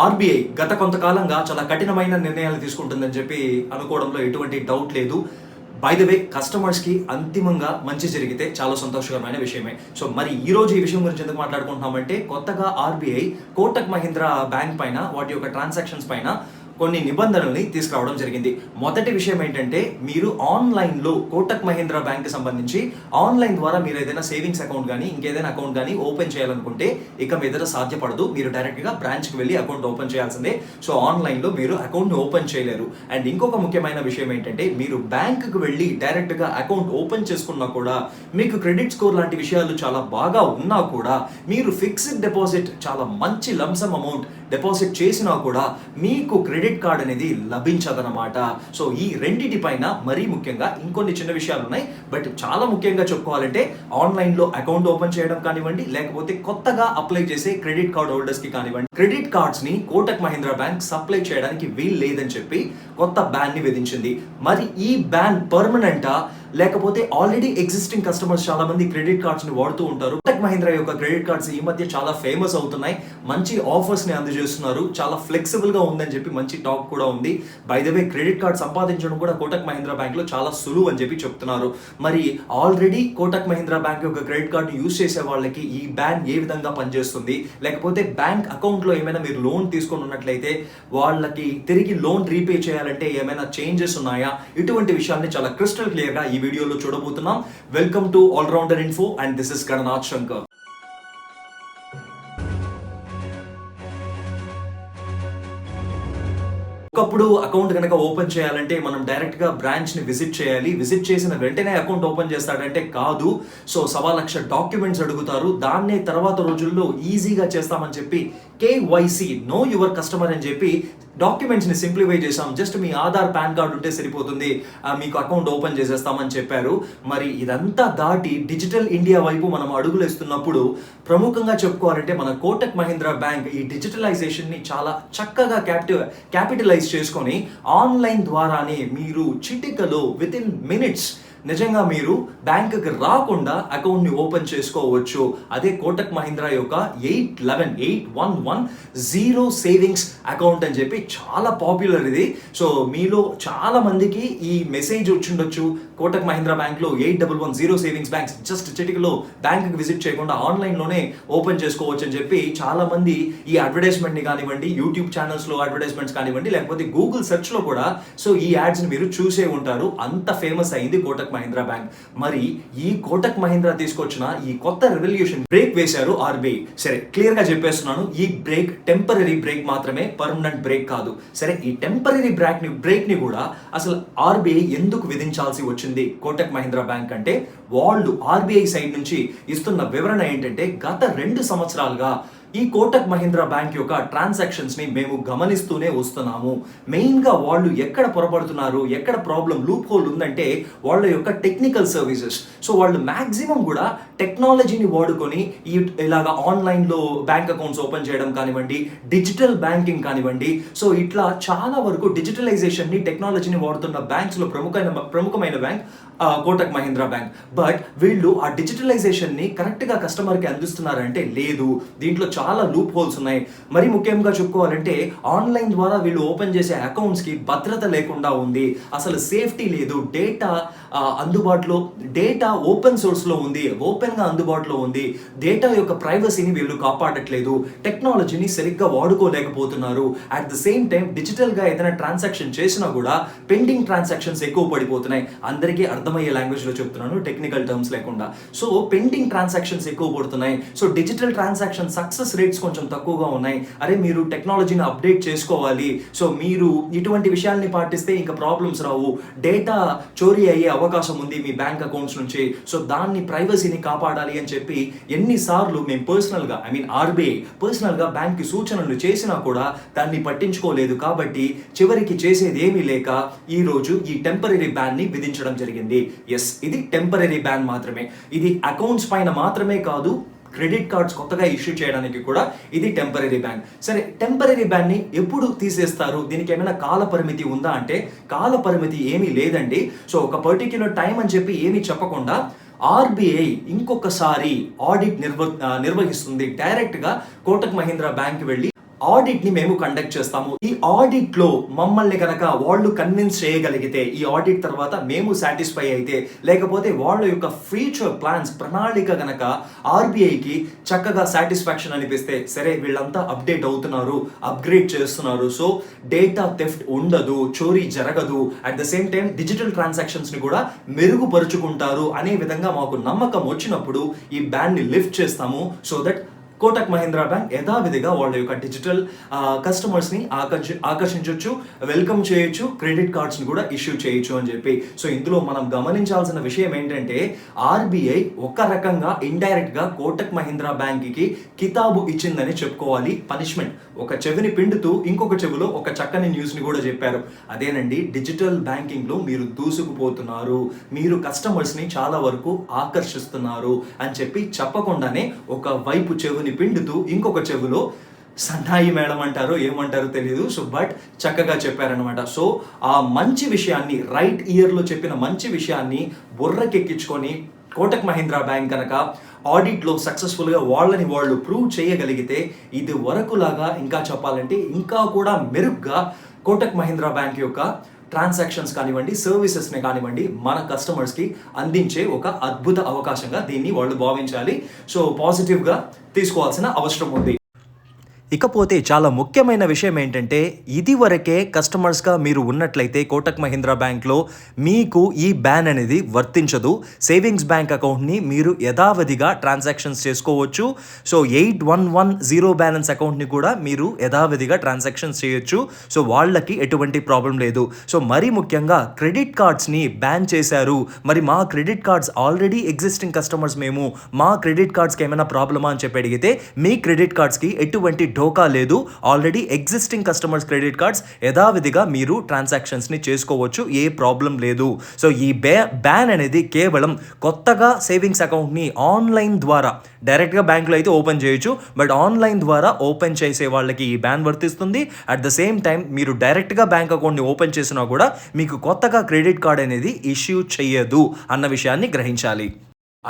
RBI గత కొంతకాలంగా చాలా కఠినమైన నిర్ణయాలు తీసుకుంటుందని చెప్పి అనుకోవడంలో ఎటువంటి డౌట్ లేదు. బై ద వే, కస్టమర్స్కి అంతిమంగా మంచి జరిగితే చాలా సంతోషకరమైన విషయమే. సో మరి ఈ రోజు ఈ విషయం గురించి ఎందుకు మాట్లాడుకుంటున్నామంటే, కొత్తగా ఆర్బీఐ కోటక్ మహీంద్రా బ్యాంక్ పైన, వాటి యొక్క ట్రాన్సాక్షన్స్ పైన కొన్ని నిబంధనల్ని తీసుకురావడం జరిగింది. మొదటి విషయం ఏంటంటే, మీరు ఆన్లైన్లో కోటక్ మహీంద్రా బ్యాంక్ సంబంధించి ఆన్లైన్ ద్వారా మీరు ఏదైనా సేవింగ్స్ అకౌంట్ కానీ ఇంకేదైనా అకౌంట్ కానీ ఓపెన్ చేయాలనుకుంటే ఇక మీదట సాధ్యపడదు. మీరు డైరెక్ట్గా బ్రాంచ్కి వెళ్ళి అకౌంట్ ఓపెన్ చేయాల్సిందే. సో ఆన్లైన్లో మీరు అకౌంట్ని ఓపెన్ చేయలేరు. అండ్ ఇంకొక ముఖ్యమైన విషయం ఏంటంటే, మీరు బ్యాంకుకి వెళ్ళి డైరెక్ట్గా అకౌంట్ ఓపెన్ చేసుకున్నా కూడా, మీకు క్రెడిట్ స్కోర్ లాంటి విషయాలు చాలా బాగా ఉన్నా కూడా, మీరు ఫిక్స్డ్ డిపాజిట్ చాలా మంచి లంసమ్ అమౌంట్ డిపాజిట్ చేసినా కూడా మీకు క్రెడిట్ కార్డ్ అనేది లభించదన్నమాట. సో ఈ రెండిటి పైన మరీ ముఖ్యంగా ఇంకొన్ని చిన్న విషయాలు ఉన్నాయి. బట్ చాలా ముఖ్యంగా చెప్పుకోవాలంటే, ఆన్లైన్లో అకౌంట్ ఓపెన్ చేయడం కానివ్వండి, లేకపోతే కొత్తగా అప్లై చేసే క్రెడిట్ కార్డ్ హోల్డర్స్కి కానివ్వండి, క్రెడిట్ కార్డ్స్ని కోటక్ మహీంద్రా బ్యాంక్ సప్లై చేయడానికి వీలు లేదని చెప్పి కొత్త బ్యాన్ని విధించింది. మరి ఈ బ్యాన్ పర్మనెంటా, లేకపోతే ఆల్రెడీ ఎగ్జిస్టింగ్ కస్టమర్స్ చాలా మంది క్రెడిట్ కార్డ్స్ ని వాడుతూ ఉంటారు. కోటక్ మహీంద్రా యొక్క క్రెడిట్ కార్డ్స్ ఈ మధ్య చాలా ఫేమస్ అవుతున్నాయి, మంచి ఆఫర్స్ ని అందజేస్తున్నారు, చాలా ఫ్లెక్సిబుల్ గా ఉందని చెప్పి మంచి టాక్ కూడా ఉంది. By the way, credit card సంపాదించడం కూడా కోటక్ మహీంద్రా బ్యాంక్ లో చాలా సులువు అని చెప్పి చెప్తున్నారు. మరి ఆల్రెడీ కోటక్ మహీంద్రా బ్యాంక్ యొక్క క్రెడిట్ కార్డ్ యూజ్ చేసే వాళ్ళకి ఈ బ్యాన్ ఏ విధంగా పనిచేస్తుంది, లేకపోతే బ్యాంక్ అకౌంట్ లో ఏమైనా మీరు లోన్ తీసుకొని ఉన్నట్లయితే వాళ్ళకి తిరిగి లోన్ రీపే చేయాలంటే ఏమైనా చేంజెస్ ఉన్నాయా, ఇటువంటి విషయాన్ని చాలా క్రిస్టల్ క్లియర్ గా ఈ వీడియోలో చూడబోతున్నాం. Welcome to allrounder info and this is Gananath Shankar. ఒకప్పుడు అకౌంట్ కనుక ఓపెన్ చేయాలంటే మనం డైరెక్ట్ గా బ్రాంచ్ ని విజిట్ చేయాలి. విజిట్ చేసిన వెంటనే అకౌంట్ ఓపెన్ చేస్తాడంటే కాదు. సో 1,00,000 డాక్యుమెంట్స్ అడుగుతారు. దాన్నే తర్వాత రోజుల్లో ఈజీగా చేస్తామని చెప్పి కేవైసీ, నో యువర్ కస్టమర్ అని చెప్పి డాక్యుమెంట్స్ ని సింప్లిఫై చేసాం. జస్ట్ మీ ఆధార్, పాన్ కార్డు ఉంటే సరిపోతుంది, మీకు అకౌంట్ ఓపెన్ చేసేస్తామని చెప్పారు. మరి ఇదంతా దాటి డిజిటల్ ఇండియా వైపు మనం అడుగులు వేస్తున్నప్పుడు, ప్రముఖంగా చెప్పుకోవాలంటే మన కోటక్ మహీంద్రా బ్యాంక్ ఈ డిజిటలైజేషన్ ని చాలా చక్కగా క్యాపిటలైజ్ చేసుకొని ఆన్లైన్ ద్వారానే మీరు చిటికలో విత్ ఇన్ మినిట్స్ నిజంగా మీరు బ్యాంకుకి రాకుండా అకౌంట్ని ఓపెన్ చేసుకోవచ్చు. అదే కోటక్ మహీంద్రా యొక్క 811 సేవింగ్స్ అకౌంట్ అని చెప్పి చాలా పాపులర్ ఇది. సో మీలో చాలా మందికి ఈ మెసేజ్ వచ్చిండొచ్చు, కోటక్ మహీంద్రా బ్యాంక్లో 811 సేవింగ్స్ బ్యాంక్స్ జస్ట్ చిటికలో బ్యాంకుకి విజిట్ చేయకుండా ఆన్లైన్లోనే ఓపెన్ చేసుకోవచ్చు అని చెప్పి చాలా మంది ఈ అడ్వర్టైజ్మెంట్ని కానివ్వండి, యూట్యూబ్ ఛానల్స్లో అడ్వర్టైజ్మెంట్స్ కానివ్వండి, లేకపోతే గూగుల్ సెర్చ్లో కూడా సో ఈ యాడ్స్ని మీరు చూసే ఉంటారు. అంత ఫేమస్ అయింది కోటక్ మహీంద్రా బ్యాంక్. మరి ఈ కోటక్ మహీంద్రా తీసుకొచ్చిన ఈ కొత్త రెవల్యూషన్ బ్రేక్ వేశారు ఆర్బీఐ. సరే, క్లియర్ గా చెప్పేస్తున్నాను, ఈ బ్రేక్ టెంపరరీ బ్రేక్ మాత్రమే, పర్మనెంట్ బ్రేక్ కాదు. సరే, ఈ టెంపరరీ బ్రేక్ ని కూడా అసలు ఆర్బీఐ ఎందుకు విధించాల్సి వచ్చింది కోటక్ మహీంద్రా బ్యాంక్ అంటే, వాళ్ళు ఆర్బీఐ సైడ్ నుంచి ఇస్తున్న వివరణ ఏంటంటే, గత 2 సంవత్సరాలుగా ఈ కోటక్ మహీంద్రా బ్యాంక్ యొక్క ట్రాన్సాక్షన్స్ ని మేము గమనిస్తూనే వస్తున్నాము. మెయిన్ గా వాళ్ళు ఎక్కడ పొరపడుతున్నారు, ఎక్కడ ప్రాబ్లం లూప్ హోల్ ఉందంటే వాళ్ళ యొక్క టెక్నికల్ సర్వీసెస్. సో వాళ్ళు మాక్సిమం కూడా టెక్నాలజీని వాడుకొని ఇలాగా ఆన్లైన్ లో బ్యాంక్ అకౌంట్స్ ఓపెన్ చేయడం కానివ్వండి, డిజిటల్ బ్యాంకింగ్ కానివ్వండి, సో ఇట్లా చాలా వరకు డిజిటలైజేషన్ ని, టెక్నాలజీని వాడుతున్న బ్యాంక్స్ లో ప్రముఖమైన bank Kotak Mahindra bank. But వీళ్ళు ఆ డిజిటలైజేషన్ ని కరెక్ట్ గా కస్టమర్ కి అందిస్తున్నారంటే లేదు, దీంట్లో చాలా లూప్ హోల్స్ ఉన్నాయి. మరి ముఖ్యంగా చెప్పుకోవాలంటే, ఆన్లైన్ ద్వారా వీళ్ళు ఓపెన్ చేసే అకౌంట్స్ కి భద్రత లేకుండా ఉంది, అసలు సేఫ్టీ లేదు, డేటా అందుబాటులో, డేటా ఓపెన్ సోర్స్ లో ఉంది, ఓపెన్ గా అందుబాటులో ఉంది, డేటా యొక్క ప్రైవసీని వీళ్ళు కాపాడట్లేదు, టెక్నాలజీని సరిగ్గా వాడుకోలేకపోతున్నారు. At the same time digital గా ఏదైనా ట్రాన్సాక్షన్ చేసినా కూడా పెండింగ్ ట్రాన్సాక్షన్స్ ఎక్కువ పడిపోతున్నాయి. అందరికీ అర్థమయ్యే లాంగ్వేజ్ లో చెప్తున్నాను, టెక్నికల్ టర్మ్స్ లేకుండా. సో పెండింగ్ ట్రాన్సాక్షన్స్ ఎక్కువ పడుతున్నాయి. So digital transaction success rates కొంచెం తక్కువగా ఉన్నాయి. అరే, మీరు టెక్నాలజీని అప్డేట్ చేసుకోవాలి, సో మీరు ఇటువంటి విషయాల్ని పాటిస్తే ఇంకా ప్రాబ్లమ్స్ రావు, డేటా చోరీ అయ్యే అవకాశం ఉంది మీ బ్యాంక్ అకౌంట్స్ నుంచి, సో దాన్ని ప్రైవసీని కాపాడాలి అని చెప్పి ఎన్నిసార్లు మేము పర్సనల్గా, ఆర్బీఐ పర్సనల్గా బ్యాంక్కి సూచనలు చేసినా కూడా దాన్ని పట్టించుకోలేదు. కాబట్టి చివరికి చేసేది ఏమీ లేక ఈరోజు ఈ టెంపరరీ బ్యాన్ ని విధించడం జరిగింది. ఎస్, ఇది టెంపరరీ బ్యాన్ మాత్రమే. ఇది అకౌంట్స్ పైన మాత్రమే కాదు, క్రెడిట్ కార్డ్స్ కొత్తగా ఇష్యూ చేయడానికి కూడా ఇది టెంపరరీ బ్యాన్. సరే, టెంపరరీ బ్యాన్ ని ఎప్పుడు తీసేస్తారు, దీనికి ఏమైనా కాల పరిమితి ఉందా అంటే కాల పరిమితి ఏమీ లేదండి. సో ఒక పర్టిక్యులర్ టైం అని చెప్పి ఏమీ చెప్పకుండా ఆర్బీఐ ఇంకొకసారి ఆడిట్ నిర్వహిస్తుంది. డైరెక్ట్ గా కోటక్ మహీంద్రా బ్యాంక్ వెళ్ళి ఆడిట్ ని మేము కండక్ట్ చేస్తాము. ఈ ఆడిట్ లో మమ్మల్ని కనుక వాళ్ళు కన్విన్స్ చేయగలిగితే, ఈ ఆడిట్ తర్వాత మేము సాటిస్ఫై అయితే, లేకపోతే వాళ్ళ యొక్క ఫ్యూచర్ ప్లాన్స్ ప్రణాళిక గనక ఆర్బీఐకి చక్కగా సాటిస్ఫాక్షన్ అనిపిస్తే, సరే వీళ్ళంతా అప్డేట్ అవుతున్నారు, అప్గ్రేడ్ చేస్తున్నారు, సో డేటా థెఫ్ట్ ఉండదు, చోరీ జరగదు, at the same time digital transactions ని కూడా మెరుగుపరుచుకుంటారు అనే విధంగా మాకు నమ్మకం వచ్చినప్పుడు ఈ బ్యాన్ ని లిఫ్ట్ చేస్తాము. So that Kotak Mahindra bank యథావిధిగా వాళ్ళ యొక్క డిజిటల్ కస్టమర్స్ని ఆకర్షించవచ్చు, వెల్కమ్ చేయొచ్చు, క్రెడిట్ కార్డ్స్ని కూడా ఇష్యూ చేయొచ్చు అని చెప్పి. సో ఇందులో మనం గమనించాల్సిన విషయం ఏంటంటే, ఆర్బీఐ ఒక రకంగా ఇండైరెక్ట్గా కోటక్ మహీంద్రా బ్యాంక్కి కితాబు ఇచ్చిందని చెప్పుకోవాలి. పనిష్మెంట్, ఒక చెవిని పిండుతూ ఇంకొక చెవిలో ఒక చక్కని న్యూస్ని కూడా చెప్పారు. అదేనండి, డిజిటల్ బ్యాంకింగ్లో మీరు దూసుకుపోతున్నారు, మీరు కస్టమర్స్ని చాలా వరకు ఆకర్షిస్తున్నారు అని చెప్పి చెప్పకుండానే ఒక వైపు చెవిని పిండుతూ ఇంకొక చెవిలో సన్నాయి మేడం అంటారో ఏమంటారో తెలియదు, సో బట్ చక్కగా చెప్పారనమాట. సో ఆ మంచి విషయాన్ని, రైట్ ఇయర్లో చెప్పిన మంచి విషయాన్ని బుర్రకెక్కించుకొని కోటక్ మహీంద్రా బ్యాంక్ కనుక ఆడిట్లో సక్సెస్ఫుల్గా వాళ్ళని వాళ్ళు ప్రూవ్ చేయగలిగితే, ఇది వరకులాగా ఇంకా చెప్పాలంటే ఇంకా కూడా మెరుగ్గా కోటక్ మహీంద్రా బ్యాంక్ యొక్క ట్రాన్సాక్షన్స్ కానివ్వండి, సర్వీసెస్ని కానివ్వండి, మన కస్టమర్స్కి అందించే ఒక అద్భుత అవకాశంగా దీన్ని వాళ్ళు భావించాలి. సో పాజిటివ్గా తీసుకోవాల్సిన అవసరం ఉంది. ఇకపోతే చాలా ముఖ్యమైన విషయం ఏంటంటే, ఇది వరకే కస్టమర్స్గా మీరు ఉన్నట్లయితే కోటక్ మహీంద్రా బ్యాంక్లో మీకు ఈ బ్యాన్ అనేది వర్తించదు. సేవింగ్స్ బ్యాంక్ అకౌంట్ని మీరు యథావిధిగా ట్రాన్సాక్షన్స్ చేసుకోవచ్చు. సో 8110 బ్యాలెన్స్ అకౌంట్ని కూడా మీరు యథావిధిగా ట్రాన్సాక్షన్స్ చేయొచ్చు. సో వాళ్ళకి ఎటువంటి ప్రాబ్లం లేదు. సో మరీ ముఖ్యంగా క్రెడిట్ కార్డ్స్ని బ్యాన్ చేశారు, మరి మా credit cards already existing customers మేము, మా క్రెడిట్ కార్డ్స్కి ఏమైనా ప్రాబ్లమా అని చెప్పి అడిగితే, మీ క్రెడిట్ కార్డ్స్కి ఎటువంటి ఢోకా లేదు. Already existing customers credit cards యథావిధిగా మీరు ట్రాన్సాక్షన్స్ని చేసుకోవచ్చు, ఏ ప్రాబ్లం లేదు. సో ఈ బ్యాన్ అనేది కేవలం కొత్తగా సేవింగ్స్ అకౌంట్ని ఆన్లైన్ ద్వారా, డైరెక్ట్గా బ్యాంకులో అయితే ఓపెన్ చేయొచ్చు, బట్ ఆన్లైన్ ద్వారా ఓపెన్ చేసే వాళ్ళకి ఈ బ్యాన్ వర్తిస్తుంది. అట్ ద సేమ్ టైం మీరు డైరెక్ట్గా బ్యాంక్ అకౌంట్ని ఓపెన్ చేసినా కూడా మీకు కొత్తగా క్రెడిట్ కార్డ్ అనేది ఇష్యూ చేయదు అన్న విషయాన్ని గ్రహించాలి.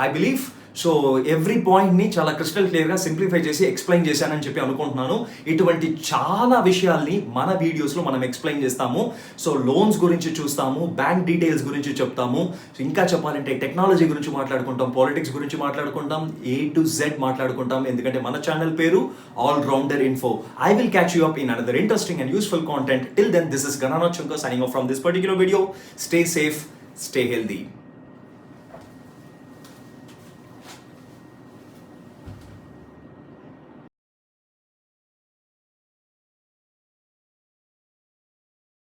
ఐ బిలీవ్ సో ఎవ్రీ పాయింట్ని చాలా క్రిస్టల్ క్లియర్గా సింప్లిఫై చేసి ఎక్స్ప్లెయిన్ చేశానని చెప్పి అనుకుంటున్నాను. ఇటువంటి చాలా విషయాల్ని మన వీడియోస్లో మనం ఎక్స్ప్లెయిన్ చేస్తాము. సో లోన్స్ గురించి చూస్తాము, బ్యాంక్ డీటెయిల్స్ గురించి చెప్తాము, ఇంకా చెప్పాలంటే టెక్నాలజీ గురించి మాట్లాడుకుంటాం, పాలిటిక్స్ గురించి మాట్లాడుకుంటాం, A to Z మాట్లాడుకుంటాం, ఎందుకంటే మన ఛానల్ పేరు all rounder info. I will catch you up in another interesting and useful content. Till then, this is Gananath Shankar signing off from this particular video. Stay safe, stay healthy.